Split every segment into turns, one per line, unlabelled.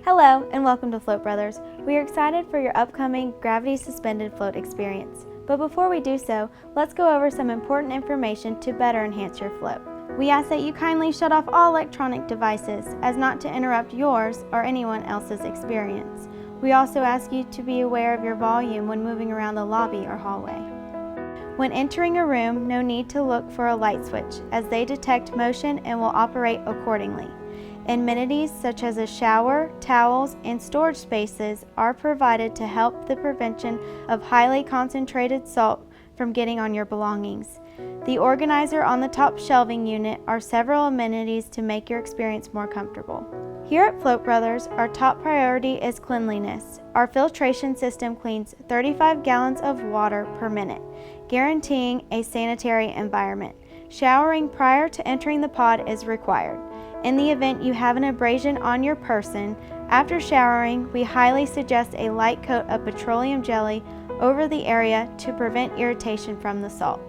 Hello and welcome to Float Brothers. We are excited for your upcoming gravity suspended float experience. But before we do so, let's go over some important information to better enhance your float. We ask that you kindly shut off all electronic devices as not to interrupt yours or anyone else's experience. We also ask you to be aware of your volume when moving around the lobby or hallway. When entering a room, no need to look for a light switch as they detect motion and will operate accordingly. Amenities such as a shower, towels, and storage spaces are provided to help the prevention of highly concentrated salt from getting on your belongings. The organizer on the top shelving unit are several amenities to make your experience more comfortable. Here at Float Brothers, our top priority is cleanliness. Our filtration system cleans 35 gallons of water per minute, guaranteeing a sanitary environment. Showering prior to entering the pod is required. In the event you have an abrasion on your person, after showering, we highly suggest a light coat of petroleum jelly over the area to prevent irritation from the salt.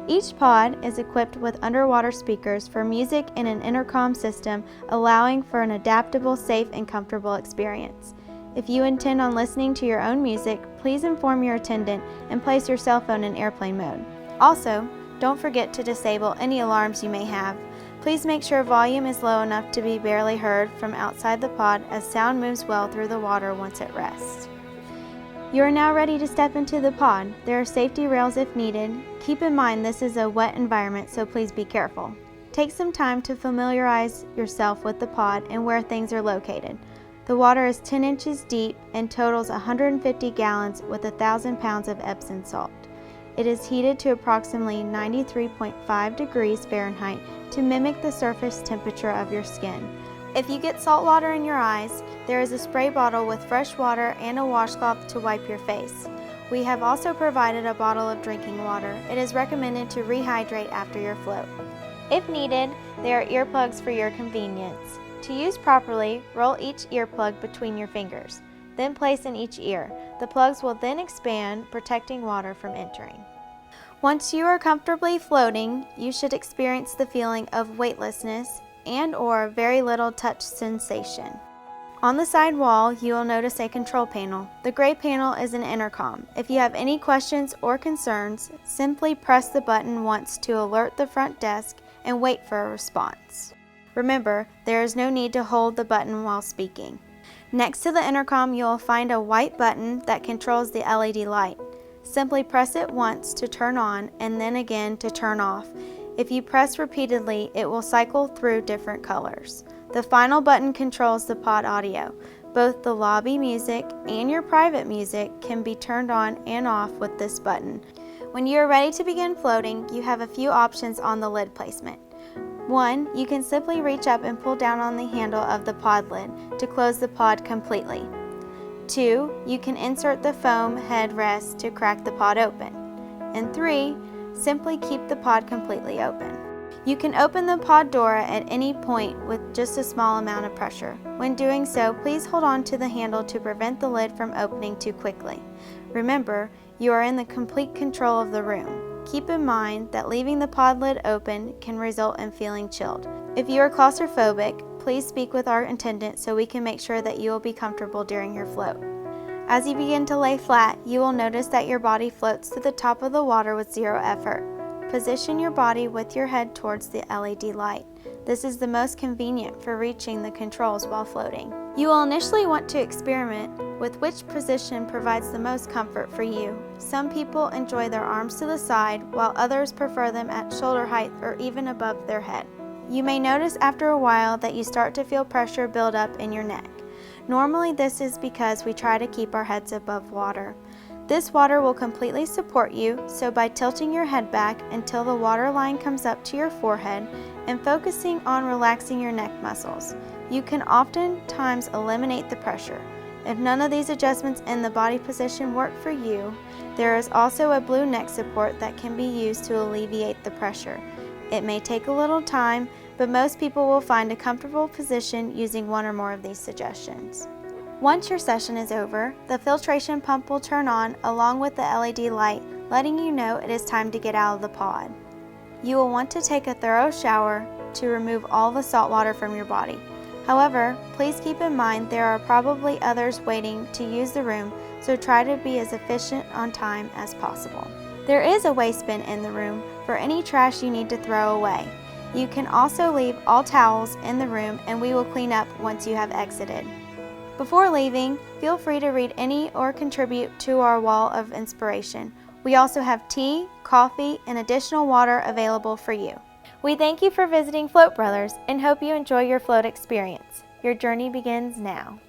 Each pod is equipped with underwater speakers for music and an intercom system, allowing for an adaptable, safe, and comfortable experience. If you intend on listening to your own music, please inform your attendant and place your cell phone in airplane mode. Also, don't forget to disable any alarms you may have. Please make sure volume is low enough to be barely heard from outside the pod as sound moves well through the water once it rests. You are now ready to step into the pod. There are safety rails if needed. Keep in mind this is a wet environment, so please be careful. Take some time to familiarize yourself with the pod and where things are located. The water is 10 inches deep and totals 150 gallons with 1,000 pounds of Epsom salt. It is heated to approximately 93.5 degrees Fahrenheit to mimic the surface temperature of your skin. If you get salt water in your eyes, there is a spray bottle with fresh water and a washcloth to wipe your face. We have also provided a bottle of drinking water. It is recommended to rehydrate after your float. If needed, there are earplugs for your convenience. To use properly, roll each earplug between your fingers, then place in each ear. The plugs will then expand, protecting water from entering. Once you are comfortably floating, you should experience the feeling of weightlessness and/or very little touch sensation. On the side wall, you will notice a control panel. The gray panel is an intercom. If you have any questions or concerns, simply press the button once to alert the front desk and wait for a response. Remember, there is no need to hold the button while speaking. Next to the intercom, you will find a white button that controls the LED light. Simply press it once to turn on and then again to turn off. If you press repeatedly, it will cycle through different colors. The final button controls the pod audio. Both the lobby music and your private music can be turned on and off with this button. When you are ready to begin floating, you have a few options on the lid placement. 1. You can simply reach up and pull down on the handle of the pod lid to close the pod completely. 2. You can insert the foam headrest to crack the pod open. And 3. Simply keep the pod completely open. You can open the pod door at any point with just a small amount of pressure. When doing so, please hold on to the handle to prevent the lid from opening too quickly. Remember, you are in the complete control of the room. Keep in mind that leaving the pod lid open can result in feeling chilled. If you are claustrophobic, please speak with our attendant so we can make sure that you will be comfortable during your float. As you begin to lay flat, you will notice that your body floats to the top of the water with zero effort. Position your body with your head towards the LED light. This is the most convenient for reaching the controls while floating. You will initially want to experiment with which position provides the most comfort for you. Some people enjoy their arms to the side, while others prefer them at shoulder height or even above their head. You may notice after a while that you start to feel pressure build up in your neck. Normally this is because we try to keep our heads above water. This water will completely support you, so by tilting your head back until the water line comes up to your forehead and focusing on relaxing your neck muscles, you can oftentimes eliminate the pressure. If none of these adjustments in the body position work for you, there is also a blue neck support that can be used to alleviate the pressure. It may take a little time, but most people will find a comfortable position using one or more of these suggestions. Once your session is over, the filtration pump will turn on along with the LED light, letting you know it is time to get out of the pod. You will want to take a thorough shower to remove all the salt water from your body. However, please keep in mind there are probably others waiting to use the room, so try to be as efficient on time as possible. There is a waste bin in the room for any trash you need to throw away. You can also leave all towels in the room and we will clean up once you have exited. Before leaving, feel free to read any or contribute to our wall of inspiration. We also have tea, coffee, and additional water available for you. We thank you for visiting Float Brothers and hope you enjoy your float experience. Your journey begins now.